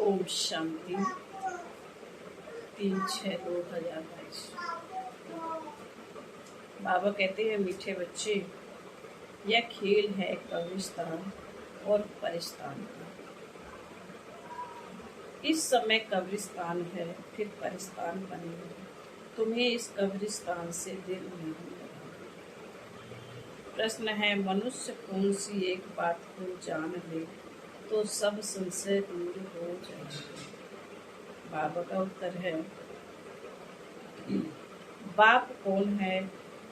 ओम शांति 3/6/2022। बाबा कहते हैं, मीठे बच्चे, यह खेल है कब्रिस्तान और परिस्तान का। इस समय कब्रिस्तान है, फिर परिस्तान बनेगा। तुम्हें इस कब्रिस्तान से दिल नहीं लगा। प्रश्न है, मनुष्य कौन सी एक बात को जान ले तो सब संशय दूर हो जाएगा। बाबा का उत्तर है, बाप कौन है,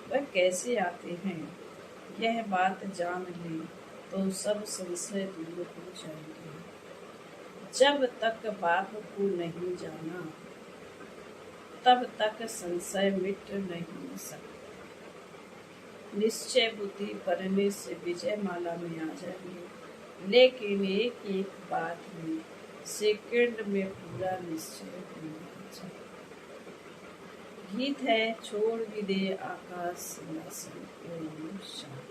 वह कैसे आते हैं, यह बात जान ले तो सब संशय दूर हो जाएंगे। जब तक बाप को नहीं जाना तब तक संशय मिट नहीं सकता। निश्चय बुद्धि पढ़ने से विजय माला में आ जाएंगे, लेकिन एक एक बात में सेकंड में पूरा निश्चय होना चाहिए। गीत है, छोड़ भी दे आकाश सिंहासन। ओम शांति।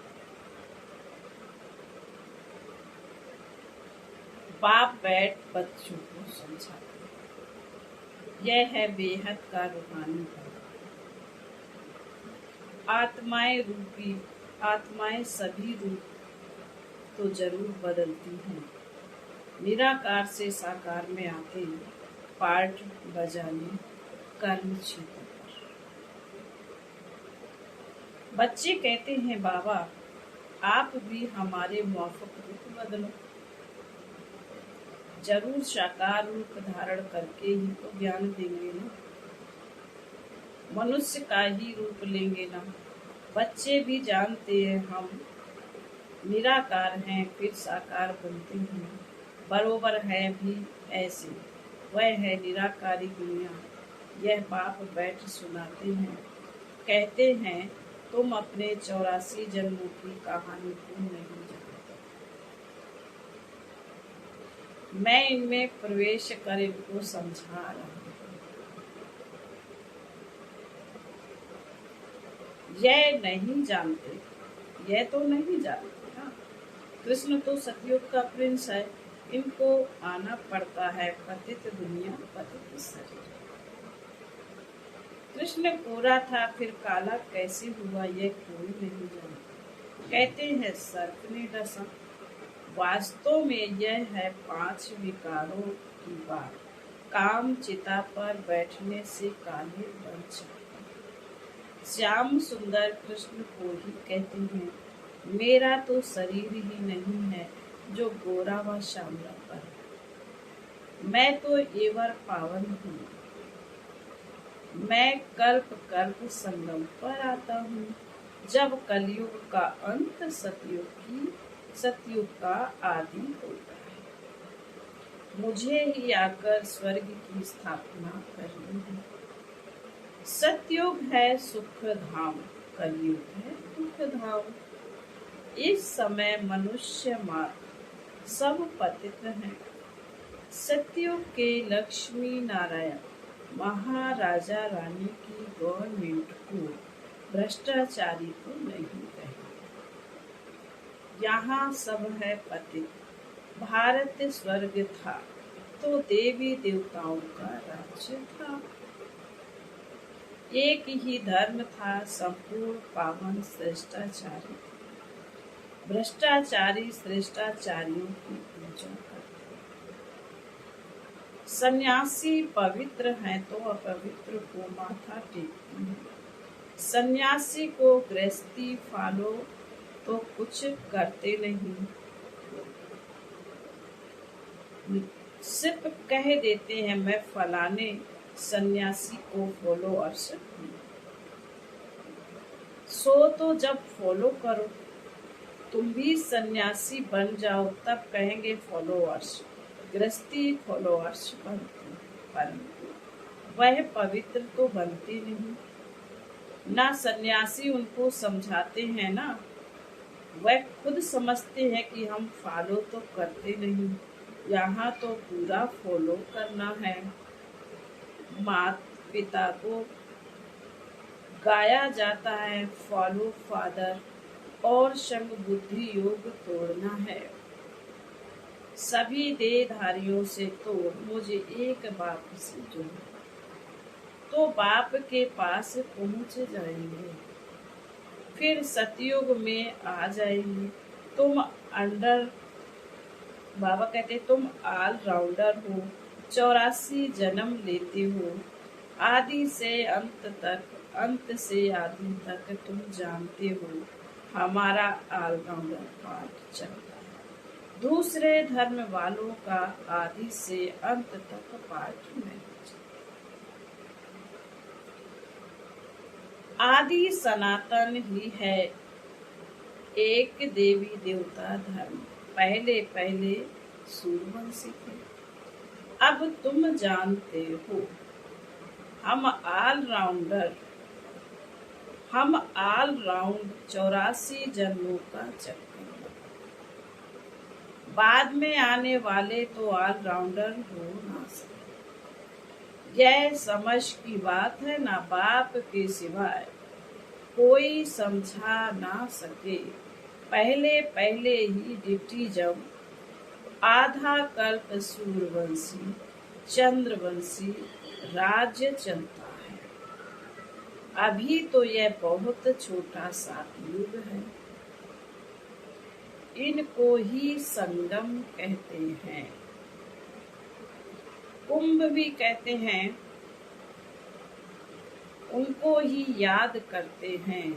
बाप बैठ बच्चों को समझाते, यह है बेहद का रूहानी बात। आत्माएं सभी रूप तो जरूर बदलती हैं। निराकार से साकार में आते पार्ट बजाने कर्म क्षेत्र पर। बच्चे कहते हैं, बाबा आप भी हमारे माफक रूप बदलो। जरूर साकार रूप धारण करके ही तो ज्ञान देंगे ना, मनुष्य का ही रूप लेंगे ना। बच्चे भी जानते हैं हम निराकार हैं, फिर साकार बनते हैं, बरोबर है भी ऐसे। वह है निराकारी दुनिया। यह बाप बैठ सुनाते हैं, कहते हैं, तुम अपने 84 जन्मों की कहानी को नहीं जानते। मैं इनमें प्रवेश कर इनको समझा रहा हूँ। यह नहीं जानते, यह तो नहीं जानते ना। कृष्ण तो सतयुग का प्रिंस है, इनको आना पड़ता है पतित दुनिया पतित शरीर। कृष्ण गोरा था, फिर काला कैसे हुआ, यह कोई नहीं जानता। कहते हैं सर्प ने डसा, वास्तव में यह है 5 विकारों की बात। काम चिता पर बैठने से काले बन जाते। श्याम सुंदर कृष्ण को ही कहते हैं, मेरा तो शरीर ही नहीं है जो गोरा व श्यामला पर। मैं तो एवर पावन हूँ। मैं कल्प कल्प संगम पर आता हूँ। जब कलयुग का अंत सतयुग का आदि होता है, मुझे ही आकर स्वर्ग की स्थापना करनी है। सतयुग है सुख धाम, कलयुग है दुख धाम। इस समय मनुष्य मात्र सब पतित हैं। सतयुग के लक्ष्मी नारायण महाराजा रानी की गवर्नमेंट को भ्रष्टाचारी को नहीं कहे। यहाँ सब है पतित। भारत स्वर्ग था तो देवी देवताओं का राज्य था। एक ही धर्म था, संपूर्ण पावन श्रेष्ठाचारी। भ्रष्टाचारी श्रेष्ठाचारियों की पूजा करते। सन्यासी पवित्र हैं तो अपवित्र को माथा टेकते हैं। सन्यासी को गृहस्थी फॉलो तो कुछ करते नहीं, सिर्फ कह देते हैं मैं फलाने सन्यासी को फॉलोअर्स हूं। सो तो जब फॉलो करो, तुम भी सन्यासी बन जाओ, तब कहेंगे फॉलोअर्स। गृहस्थी फॉलोअर्स बनते, परंतु वह पवित्र तो बनते नहीं ना। सन्यासी उनको समझाते हैं ना, वह खुद समझते हैं कि हम फॉलो तो करते नहीं। यहाँ तो पूरा फॉलो करना है। माता पिता को गाया जाता है, फॉलो फादर, और संग बुद्धि योग तोड़ना है। सभी देहधारियों से तोड़ मुझे एक बाप से जोड़, तो बाप के पास पहुंच जाएंगे, फिर सतयुग में आ जाएंगे। तुम अंडर बाबा कहते तुम ऑल राउंडर हो, 84 जन्म लेते हो, आदि से अंत तक, अंत से आदि तक तुम जानते हो, हमारा ऑलराउंडर पाठ चलता है। दूसरे धर्म वालों का आदि से अंत तक पाठ नहीं चलता। आदि सनातन ही है, एक देवी देवता धर्म, पहले पहले सूर्यवंशी थे, अब तुम जानते हो, हम ऑल राउंडर, हम ऑल राउंड 84 जन्मों का चक्कर, बाद में आने वाले तो ऑल राउंडर हो ना सके। यह समझ की बात है, ना बाप के सिवाय कोई समझा ना सके। पहले पहले ही डिप्टी जब आधा कल्प सूर्यवंशी चंद्रवंशी राज्य चलता है, अभी तो यह बहुत छोटा सा युग है। इनको ही संगम कहते हैं, कुंभ भी कहते हैं, उनको ही याद करते हैं।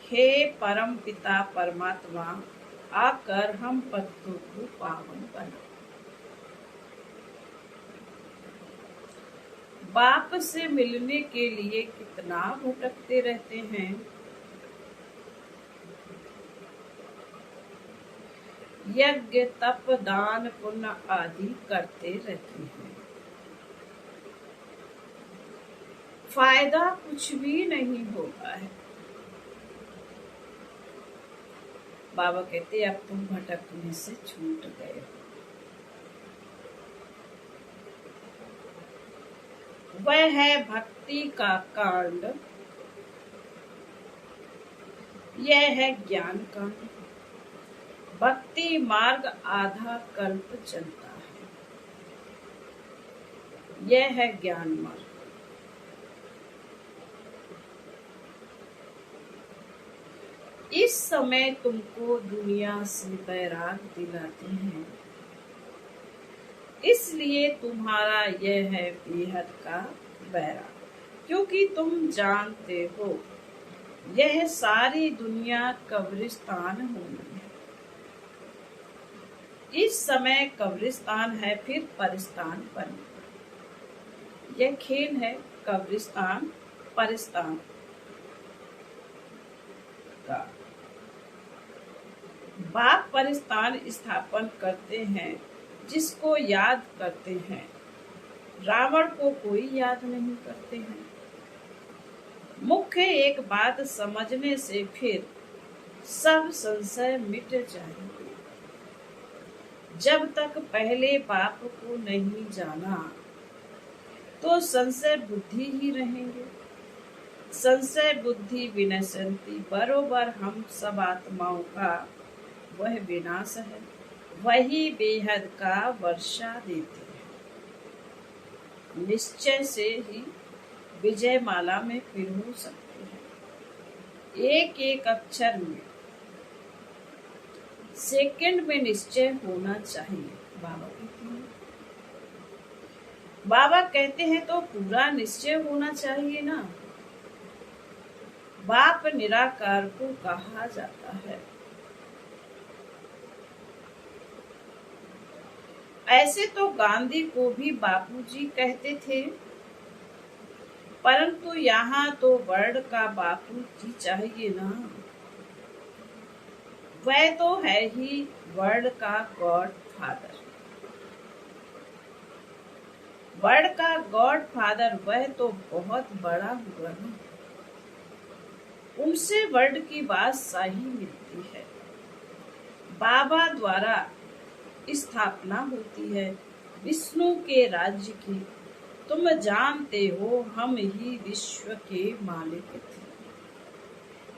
हे परम पिता परमात्मा, आकर हम पत्तों को पावन बना। बाप से मिलने के लिए कितना भटकते रहते हैं। यज्ञ तप दान पुण्य आदि करते रहते हैं, फायदा कुछ भी नहीं होता है। बाबा कहते अब तुम भटकने से छूट गए हो। वह है भक्ति का कांड, यह है ज्ञान कांड। भक्ति मार्ग आधा कल्प चलता है, यह है ज्ञान मार्ग। इस समय तुमको दुनिया से बैराग दिलाते हैं, इसलिए तुम्हारा यह है बेहद का बैराग, क्योंकि तुम जानते हो यह सारी दुनिया कब्रिस्तान होनी है। इस समय कब्रिस्तान है, फिर परिस्तान बने। यह खेल है कब्रिस्तान परिस्तान का। बाप परिस्तान स्थापन करते हैं, जिसको याद करते हैं। रावण को कोई याद नहीं करते हैं। मुख्य एक बात समझने से फिर सब संशय मिट जाएंगे। जब तक पहले बाप को नहीं जाना, तो संशय बुद्धि ही रहेंगे। संशय बुद्धि विनशंति, बरोबर हम सब आत्माओं का वह विनाश है। वही बेहद का वर्षा देते हैं। निश्चय से ही विजय माला में फिर हो सकते हैं। एक एक अक्षर में सेकंड में निश्चय होना चाहिए। बाबा कहते हैं तो पूरा निश्चय होना चाहिए ना। बाप निराकार को कहा जाता है। ऐसे तो गांधी को भी बापूजी कहते थे, परंतु यहाँ तो वर्ल्ड का बापूजी चाहिए ना। वह तो है ही वर्ल्ड का गॉड फादर। वर्ल्ड का गॉड फादर वह तो बहुत बड़ा हुआ ना। उनसे वर्ल्ड की बात सही मिलती है। बाबा द्वारा स्थापना होती है विष्णु के राज्य की। तुम जानते हो हम ही विश्व के मालिक थे।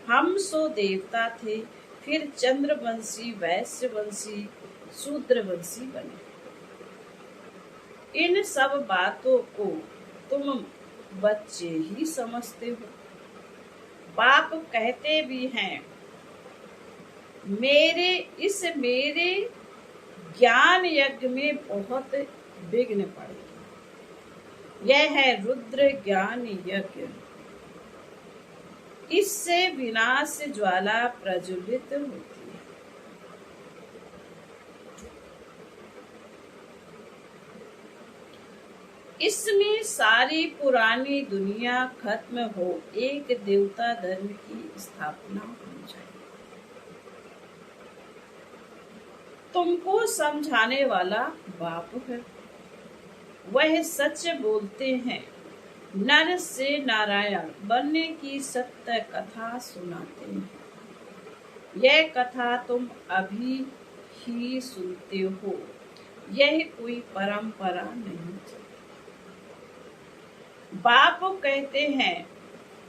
हम सो देवता थे, फिर चंद्रवंशी, वैश्यवंशी, शूद्रवंशी बने। इन सब बातों को तुम बच्चे ही समझते हो। बाप कहते भी हैं, मेरे ज्ञान यज्ञ में बहुत विघ्न पड़ेगी। यह है रुद्र ज्ञान यज्ञ। इससे विनाश ज्वाला प्रज्वलित होती है। इसमें सारी पुरानी दुनिया खत्म हो, एक देवता धर्म की स्थापना हो जाए। तुमको समझाने वाला बाप है। वह सच बोलते हैं। नर से नारायण बनने की सत्य कथा सुनाते हैं। यह कथा तुम अभी ही सुनते हो। यह कोई परंपरा नहीं। बाप कहते हैं,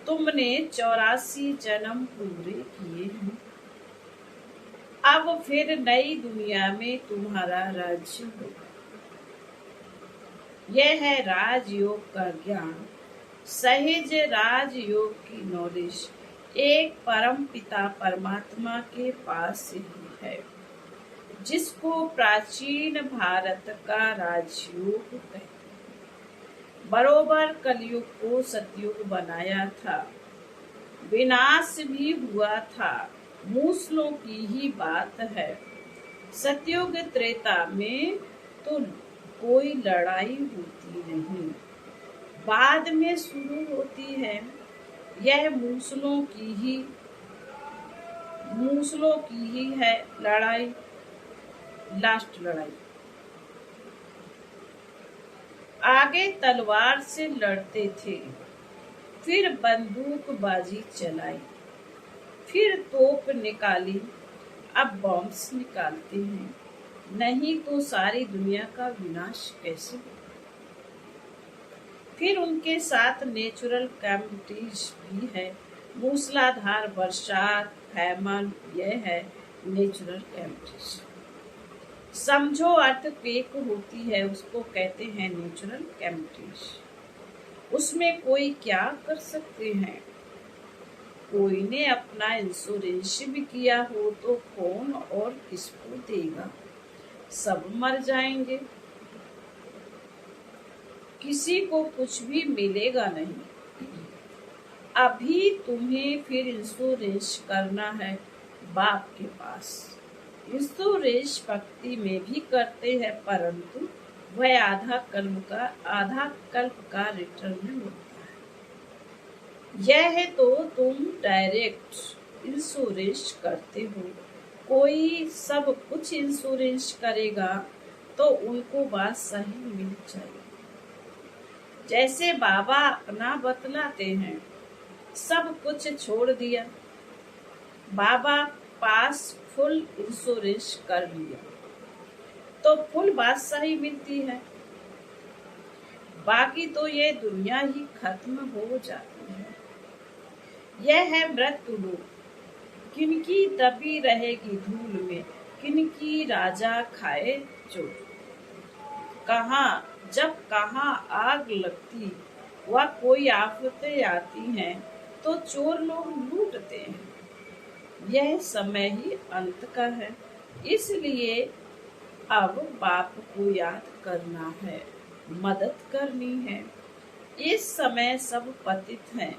तुमने 84 जन्म पूरे किए हैं। अब फिर नई दुनिया में तुम्हारा राज्य होगा। यह है राजयोग का ज्ञान। सहज राजयोग की नॉलेज एक परम पिता परमात्मा के पास ही है, जिसको प्राचीन भारत का राजयोग कहते हैं। बरोबर कलयुग को सतयुग बनाया था। विनाश भी हुआ था। मूसलों की ही बात है। सतयुग त्रेता में तो कोई लड़ाई होती नहीं, बाद में शुरू होती है। यह मूसलों की ही है लड़ाई, लास्ट लड़ाई। आगे तलवार से लड़ते थे, फिर बंदूकबाजी चलाई, फिर तोप निकाली, अब बॉम्ब्स निकालते हैं। नहीं तो सारी दुनिया का विनाश कैसे हो। फिर उनके साथ नेचुरल कैलेमिटीज भी है। मूसलाधार बरसात, फैमन, यह है नेचुरल कैलेमिटीज। समझो अर्थक्वेक होती है, उसको कहते हैं नेचुरल कैलेमिटीज। उसमें कोई क्या कर सकते हैं। कोई ने अपना इंश्योरेंस भी किया हो तो कौन और किसको देगा। सब मर जाएंगे, किसी को कुछ भी मिलेगा नहीं। अभी तुम्हें फिर इंश्योरेंस करना है बाप के पास। इंश्योरेंस भक्ति में भी करते हैं, परंतु वह आधा कल्प का रिटर्न होता है। यह तो तुम डायरेक्ट इंश्योरेंस करते हो। कोई सब कुछ इंश्योरेंस करेगा तो उनको बात सही मिल जाएगी। जैसे बाबा अपना बतलाते हैं, सब कुछ छोड़ दिया, बाबा पास फुल इंश्योरेंस कर लिया तो फुल बात सही मिलती है। बाकी तो ये दुनिया ही खत्म हो जाती है। यह है मृत्यु लोक। किनकी दबी रहेगी धूल में, किनकी राजा खाए चोर। जब कहाँ आग लगती व कोई आफतें आती हैं तो चोर लोग लूटते हैं। यह समय ही अंत का है। इसलिए अब बाप को याद करना है, मदद करनी है। इस समय सब पतित हैं,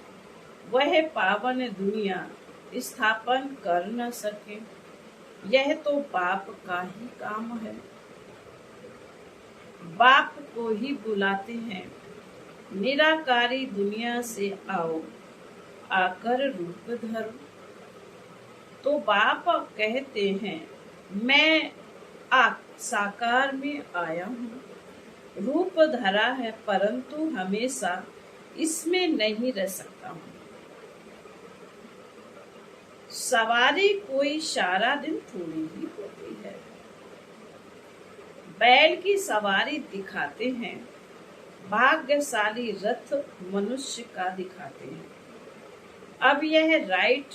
वह पावन दुनिया स्थापन कर न सके। यह तो बाप का ही काम है। बाप को ही बुलाते हैं, निराकारी दुनिया से आओ, आकर रूप धरो। तो बाप कहते हैं, मैं साकार में आया हूँ। रूप धरा है, परंतु हमेशा इसमें नहीं रह सकता हूँ। सवारी कोई सारा दिन थोड़ी ही होती है। बैल की सवारी दिखाते हैं, भाग्यशाली रथ मनुष्य का दिखाते हैं। अब यह राइट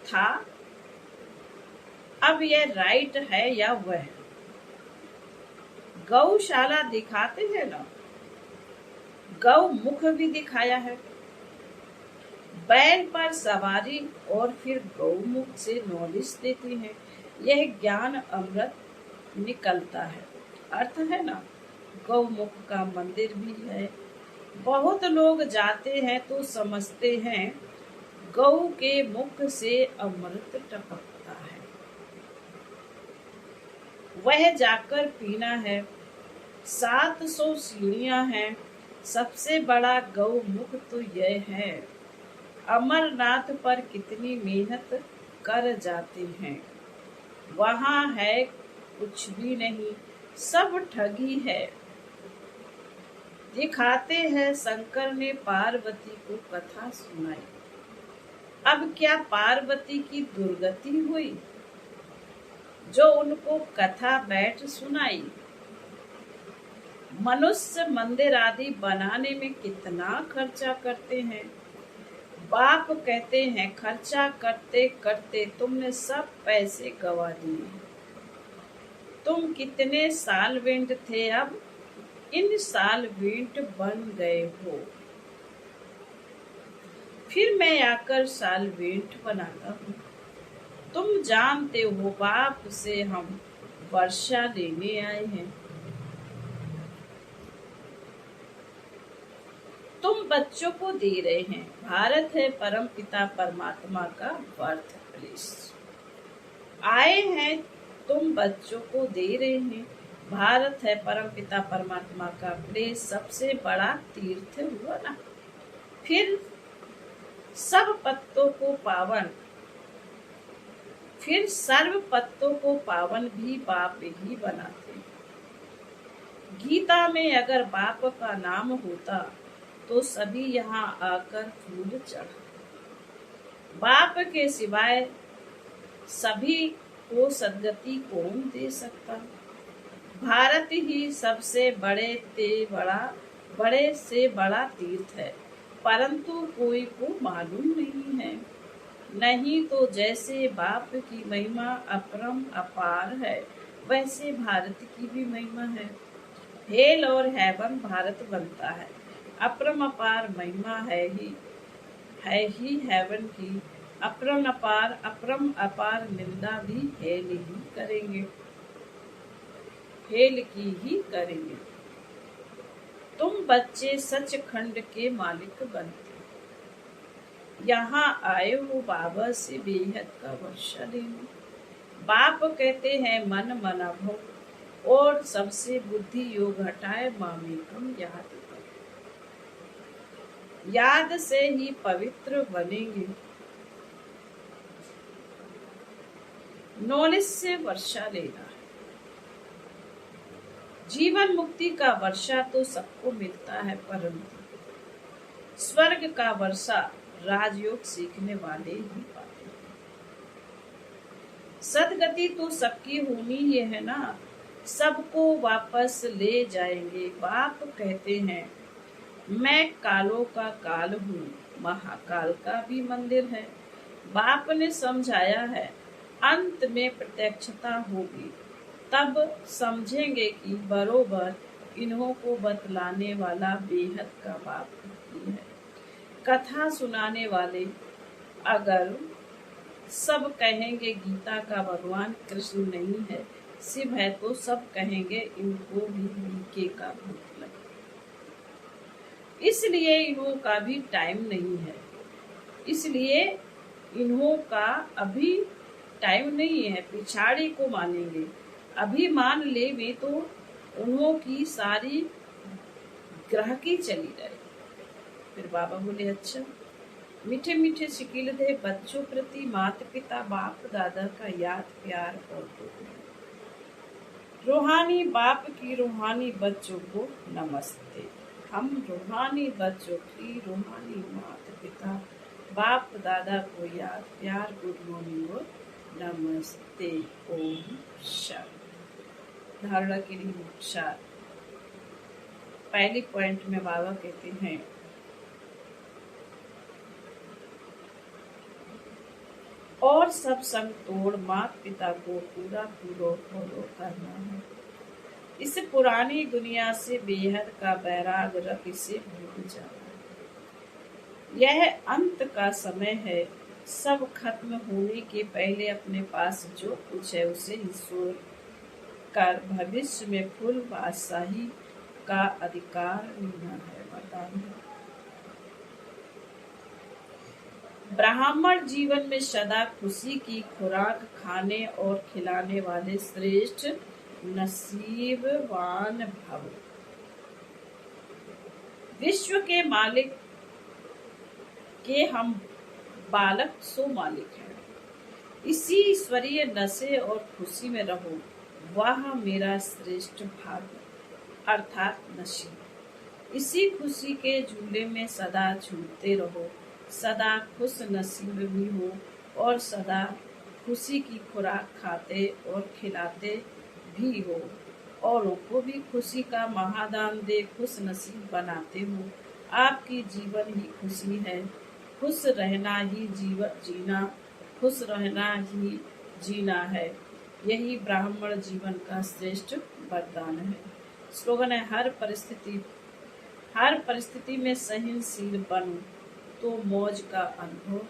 था अब ये राइट है या वह? गौशाला दिखाते हैं ना, गौ मुख भी दिखाया है, बैल पर सवारी और फिर गौमुख से नॉलेज देती है। यह ज्ञान अमृत निकलता है। अर्थ है ना, गौमुख का मंदिर भी है। बहुत लोग जाते हैं तो समझते हैं गौ के मुख से अमृत टपकता है, वह जाकर पीना है। 700 सीढ़ियां हैं, सबसे बड़ा गौमुख तो यह है। अमरनाथ पर कितनी मेहनत कर जाते हैं, वहां है कुछ भी नहीं, सब ठगी है। दिखाते हैं शंकर ने पार्वती को कथा सुनाई। अब क्या पार्वती की दुर्गति हुई जो उनको कथा बैठ सुनाई? मनुष्य मंदिर आदि बनाने में कितना खर्चा करते हैं। बाप कहते हैं खर्चा करते करते तुमने सब पैसे गवा दिए। तुम कितने सालवेंट थे, अब इन सालवेंट बन गए हो। फिर मैं आकर सालवेंट बनाता हूँ। तुम जानते हो बाप से हम वर्षा लेने आए हैं। तुम बच्चों को दे रहे हैं। भारत है परम पिता परमात्मा का बर्थ प्लेस। आए हैं, तुम बच्चों को दे रहे हैं। भारत है परम पिता परमात्मा का प्लेस, सबसे बड़ा तीर्थ हुआ ना। फिर सब पत्तों को पावन, फिर सर्व पत्तों को पावन भी बाप ही बनाते। गीता में अगर बाप का नाम होता तो सभी यहाँ आकर फूल चढ़ा। बाप के सिवाय सभी को सदगति कौन दे सकता? भारत ही सबसे बड़े से बड़ा तीर्थ है, परंतु कोई को मालूम नहीं है। नहीं तो जैसे बाप की महिमा अपरम अपार है, वैसे भारत की भी महिमा है। हेल और हेवन भारत बनता है। अपरम अपार महिमा है ही हेवन की। अपरम अपार निंदा भी हेल ही करेंगे, हेल की ही करेंगे। तुम बच्चे सचखंड के मालिक बनते, यहाँ आए हो बाबा से बेहद का वर्षा लेने। बाप कहते हैं मन मना भव और सबसे बुद्धि योग हटाए मामेकम याद करो। याद से ही पवित्र बनेंगे। नॉलेज से वर्षा लेना है। जीवन मुक्ति का वर्षा तो सबको मिलता है, परंतु स्वर्ग का वर्षा राजयोग सीखने वाले ही पाते हैं। सदगति तो सबकी होनी ही है ना, सबको वापस ले जाएंगे। बाप कहते हैं मैं कालों का काल हूँ, महाकाल का भी मंदिर है। बाप ने समझाया है अंत में प्रत्यक्षता होगी, तब समझेंगे कि बरोबर इन्हों को बतलाने वाला बेहद का बाप ही है। कथा सुनाने वाले अगर सब कहेंगे गीता का भगवान कृष्ण नहीं है, शिव है, तो सब कहेंगे इनको भी बीके का भूत लगे। इसलिए इन्हों का भी टाइम नहीं है, इसलिए इन्हों का अभी टाइम नहीं है। पिछाड़ी को मानेंगे, अभी मान ले में तो उन्हों की सारी ग्रह की चली रहे। फिर बाबा बोले अच्छा, मीठे मीठे शिकिल दे बच्चों प्रति माता पिता बाप दादा का याद प्यार और रूहानी बाप की रूहानी बच्चों को नमस्ते। हम रूहानी बच्चों की रूहानी माता पिता बाप दादा को याद प्यार गुड मॉर्निंग और नमस्ते। ओम शांति। धारणा के लिए मुख्य पहली पॉइंट में बाबा कहते हैं और सब संग तोड़ माता पिता को पूरा पूरा फॉलो करना है। इस पुरानी दुनिया से बेहद का बैराग रख इसे भूल जाना है। यह अंत का समय है। सब खत्म होने के पहले अपने पास जो कुछ है उसे ईश्वर कर भविष्य में फुल बादशाही का अधिकार लेना है। वरदान है। ब्राह्मण जीवन में सदा खुशी की खुराक खाने और खिलाने वाले श्रेष्ठ नसीबवान भव। विश्व के मालिक के हम बालक सो मालिक हैं। इसी ईश्वरीय नशे और खुशी में रहो, वह मेरा श्रेष्ठ भाग्य अर्थात नसीब। इसी खुशी के झूले में सदा झूलते रहो, सदा खुश नसीब भी हो और सदा खुशी की खुराक खाते और खिलाते भी हो, औरों को भी खुशी का महादान दे खुश नसीब बनाते हो। आपकी जीवन ही खुशी है। खुश रहना ही जीवन जीना, खुश रहना ही जीना है। यही ब्राह्मण जीवन का श्रेष्ठ वरदान है। स्लोगन है, हर परिस्थिति में सहनशील बनो तो मौज का अनुभव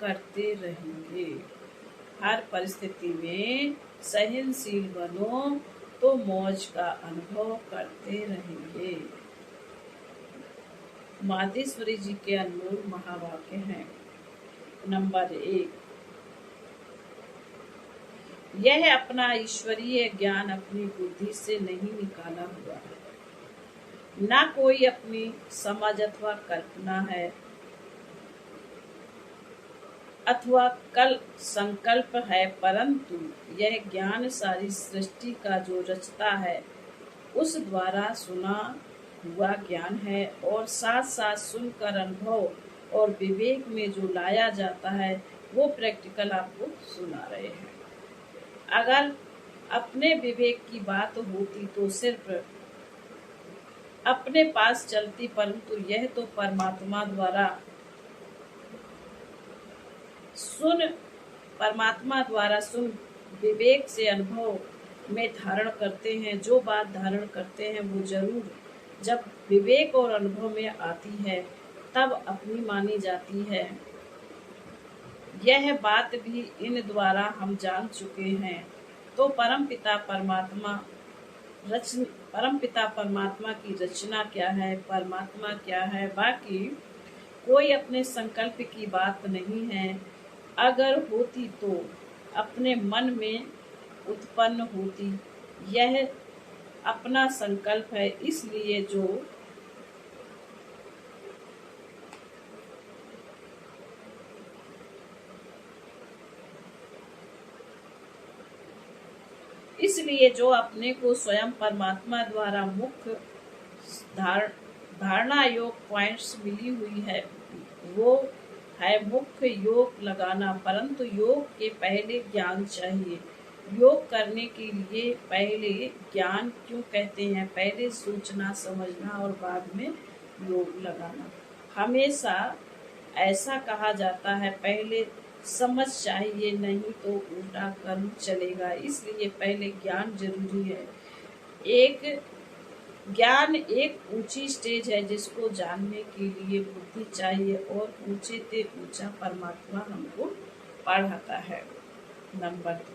करते रहेंगे। हर परिस्थिति में सहनशील बनो तो मौज का अनुभव करते रहेंगे। मातेश्वरी जी के अनमोल महावाक्य हैं। नंबर 1, यह अपना ईश्वरीय ज्ञान अपनी बुद्धि से नहीं निकाला हुआ है, ना कोई अपनी समझ अथवा कल्पना है अथवा कल संकल्प है, परंतु यह ज्ञान सारी सृष्टि का जो रचता है उस द्वारा सुना हुआ ज्ञान है और साथ साथ सुनकर अनुभव और विवेक में जो लाया जाता है वो प्रैक्टिकल आपको सुना रहे हैं। अगर अपने विवेक की बात होती तो सिर्फ अपने पास चलती, परंतु यह तो परमात्मा द्वारा सुन विवेक से अनुभव में धारण करते हैं। जो बात धारण करते हैं वो जरूर जब विवेक और अनुभव में आती है तब अपनी मानी जाती है। यह बात भी इन द्वारा हम जान चुके हैं। तो परमपिता परमात्मा की रचना क्या है, परमात्मा क्या है, बाकी कोई अपने संकल्प की बात नहीं है। अगर होती तो अपने मन में उत्पन्न होती। यह अपना संकल्प है, इसलिए जो अपने को स्वयं परमात्मा द्वारा मुख्य धारणा योग पॉइंट्स मिली हुई है वो है मुख्य योग लगाना। परंतु योग के पहले ज्ञान चाहिए। योग करने के लिए पहले ज्ञान क्यों कहते हैं? पहले सोचना समझना और बाद में योग लगाना। हमेशा ऐसा कहा जाता है, पहले समझ चाहिए, नहीं तो उल्टा कर्म चलेगा। इसलिए पहले ज्ञान जरूरी है। ज्ञान एक ऊंची स्टेज है जिसको जानने के लिए बुद्धि चाहिए और ऊंचे से ऊंचा परमात्मा हमको पढ़ाता है। नंबर 2,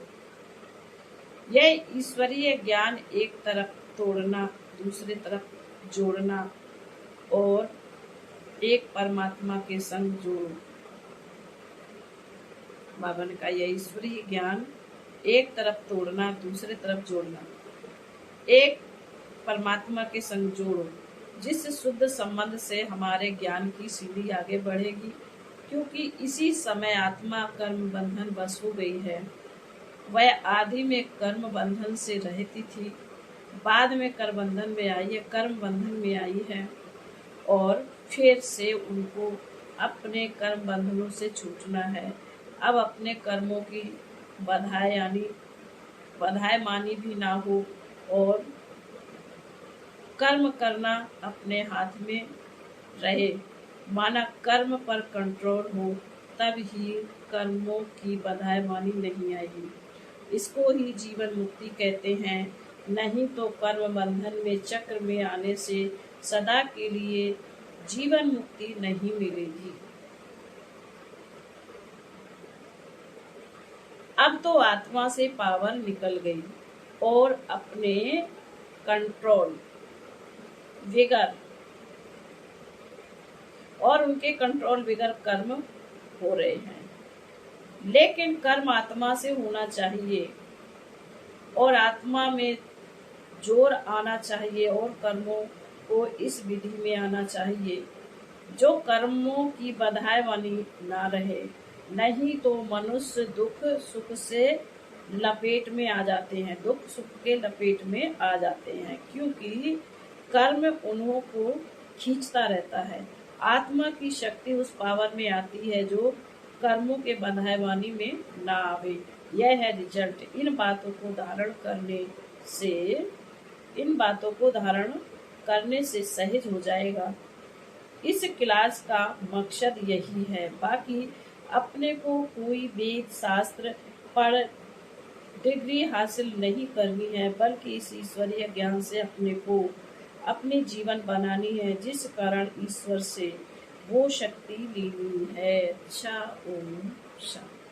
यह ईश्वरीय ज्ञान एक तरफ तोड़ना दूसरे तरफ जोड़ना और एक परमात्मा के संग जोड़ो। बाबा ने कहा यह ईश्वरीय ज्ञान एक तरफ तोड़ना दूसरे तरफ जोड़ना, एक परमात्मा के संग जोड़ो। जिस शुद्ध संबंध से हमारे ज्ञान की सीढ़ी आगे बढ़ेगी, क्योंकि इसी समय आत्मा कर्म बंधन बस हो गई है। वह आदि में कर्म बंधन से रहती थी, बाद में कर्म बंधन में आई है और फिर से उनको अपने कर्म बंधनों से छूटना है। अब अपने कर्मों की बधाई मानी भी ना हो और कर्म करना अपने हाथ में रहे, माना कर्म पर कंट्रोल हो, तब ही कर्मों की बंधाई नहीं आएगी। इसको ही जीवन मुक्ति कहते हैं। नहीं तो कर्म बंधन में चक्र में आने से सदा के लिए जीवन मुक्ति नहीं मिलेगी। अब तो आत्मा से पावर निकल गई और अपने कंट्रोल विगर और उनके कंट्रोल बिगर कर्म हो रहे हैं। लेकिन कर्म आत्मा से होना चाहिए और आत्मा में जोर आना चाहिए और कर्मों को इस विधि में आना चाहिए जो कर्मों की बंधाई वाली ना रहे। नहीं तो मनुष्य दुख सुख से लपेट में आ जाते हैं, दुख सुख के लपेट में आ जाते हैं, क्योंकि कर्म उन्हों को खींचता रहता है। आत्मा की शक्ति उस पावर में आती है जो कर्मों के बंधाई में ना आवे। यह है रिजल्ट। इन बातों को धारण करने से सहज हो जाएगा। इस क्लास का मकसद यही है। बाकी अपने को कोई वेद शास्त्र पढ़ डिग्री हासिल नहीं करनी है, बल्कि इस ईश्वरीय ज्ञान से अपने को अपनी जीवन बनानी है, जिस कारण ईश्वर से वो शक्ति लेनी है। अच्छा, ओम शांति।